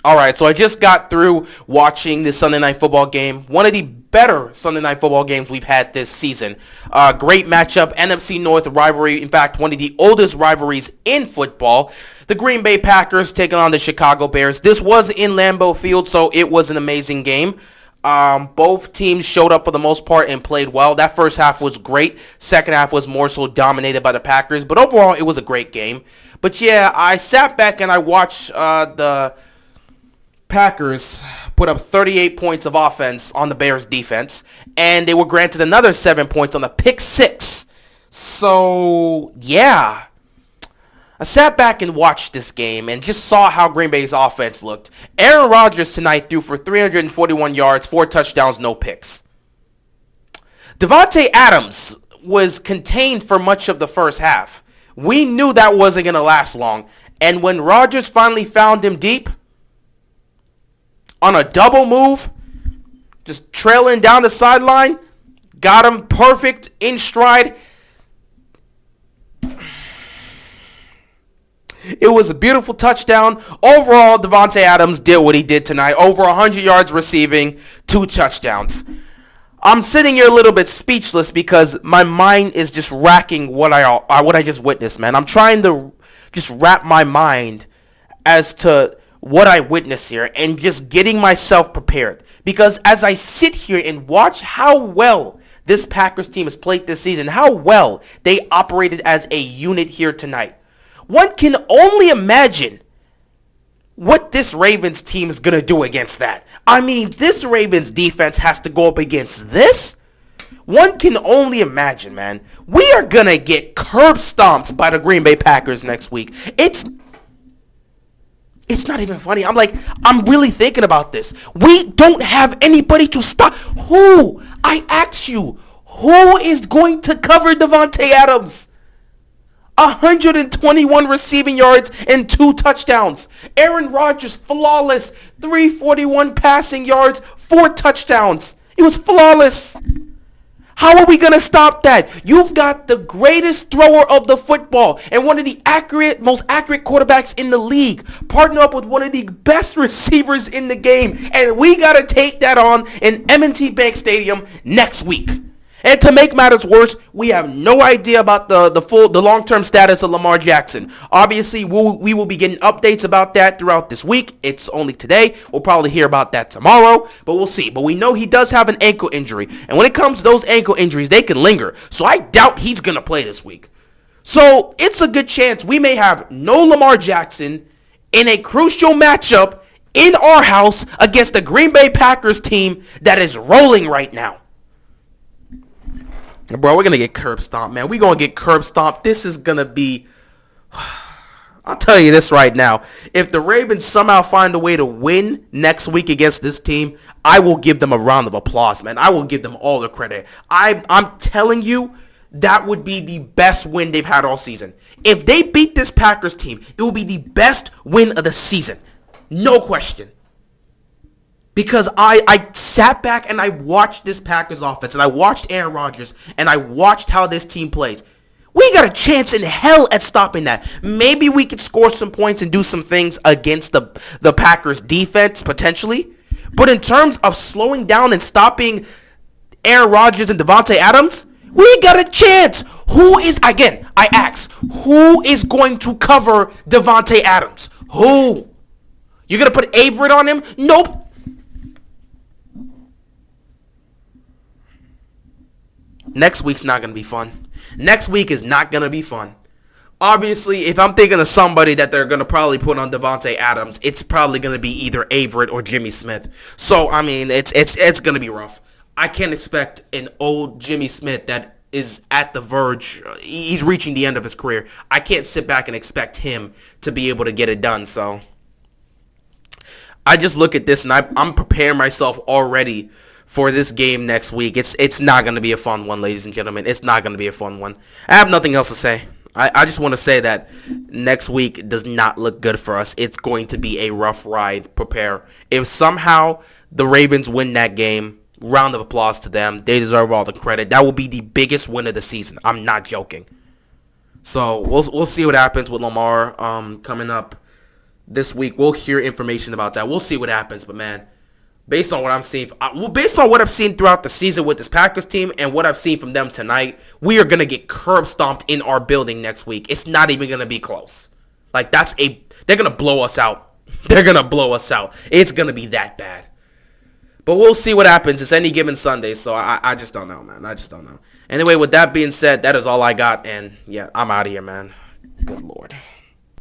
All right, so I just got through watching the Sunday Night Football game. One of the better Sunday Night Football games we've had this season. Great matchup, NFC North rivalry. In fact, one of the oldest rivalries in football. The Green Bay Packers taking on the Chicago Bears. This was in Lambeau Field, so it was an amazing game. Both teams showed up for the most part and played well. That first half was great. Second half was more so dominated by the Packers. But overall, it was a great game. But yeah, I sat back and I watched the Packers put up 38 points of offense on the Bears defense, and they were granted another 7 points on the pick six. So, yeah. I sat back and watched this game and just saw how Green Bay's offense looked. Aaron Rodgers tonight threw for 341 yards, 4 touchdowns, no picks. Davante Adams was contained for much of the first half. We knew that wasn't going to last long. And when Rodgers finally found him deep, on a double move, just trailing down the sideline, got him perfect in stride. It was a beautiful touchdown. Overall, Davante Adams did what he did tonight. Over 100 yards receiving, 2 touchdowns. I'm sitting here a little bit speechless because my mind is just racking what I just witnessed, man. I'm trying to just wrap my mind as to what I witnessed here and just getting myself prepared. Because as I sit here and watch how well this Packers team has played this season, how well they operated as a unit here tonight, one can only imagine what this Ravens team is going to do against that. I mean, this Ravens defense has to go up against this. One can only imagine, man. We are going to get curb stomped by the Green Bay Packers next week. It's not even funny. I'm really thinking about this. We don't have anybody to stop. Who? I ask you, who is going to cover Davante Adams? 121 receiving yards and 2 touchdowns. Aaron Rodgers, flawless. 341 passing yards, 4 touchdowns. He was flawless. How are we going to stop that? You've got the greatest thrower of the football and one of the most accurate quarterbacks in the league. Partner up with one of the best receivers in the game. And we got to take that on in M&T Bank Stadium next week. And to make matters worse, we have no idea about the long-term status of Lamar Jackson. Obviously, we will be getting updates about that throughout this week. It's only today. We'll probably hear about that tomorrow, but we'll see. But we know he does have an ankle injury. And when it comes to those ankle injuries, they can linger. So I doubt he's going to play this week. So it's a good chance we may have no Lamar Jackson in a crucial matchup in our house against the Green Bay Packers team that is rolling right now. Bro, we're going to get curb stomped, man. We're going to get curb stomped. This is going to be... I'll tell you this right now. If the Ravens somehow find a way to win next week against this team, I will give them a round of applause, man. I will give them all the credit. I'm telling you, that would be the best win they've had all season. If they beat this Packers team, it will be the best win of the season. No question. Because I sat back and I watched this Packers offense, and I watched Aaron Rodgers, and I watched how this team plays. We got a chance in hell at stopping that. Maybe we could score some points and do some things against the Packers defense, potentially. But in terms of slowing down and stopping Aaron Rodgers and Davante Adams, we got a chance. I ask, who is going to cover Davante Adams? Who? You're going to put Averett on him? Nope. Next week's not going to be fun. Next week is not going to be fun. Obviously, if I'm thinking of somebody that they're going to probably put on Davante Adams, it's probably going to be either Averett or Jimmy Smith. So, I mean, it's going to be rough. I can't expect an old Jimmy Smith that is at the verge. He's reaching the end of his career. I can't sit back and expect him to be able to get it done. So, I just look at this and I'm preparing myself already for this game next week. It's not going to be a fun one, ladies and gentlemen. It's not going to be a fun one. I have nothing else to say. I just want to say that next week does not look good for us. It's going to be a rough ride. Prepare. If somehow the Ravens win that game, round of applause to them. They deserve all the credit. That will be the biggest win of the season. I'm not joking. So we'll see what happens with Lamar coming up this week. We'll hear information about that. We'll see what happens. But, man, based on what I'm seeing, based on what I've seen throughout the season with this Packers team and what I've seen from them tonight, we are going to get curb stomped in our building next week. It's not even going to be close. Like, they're going to blow us out. They're going to blow us out. It's going to be that bad. But we'll see what happens. It's any given Sunday, so I just don't know, man. I just don't know. Anyway, with that being said, that is all I got. And, yeah, I'm out of here, man. Good Lord.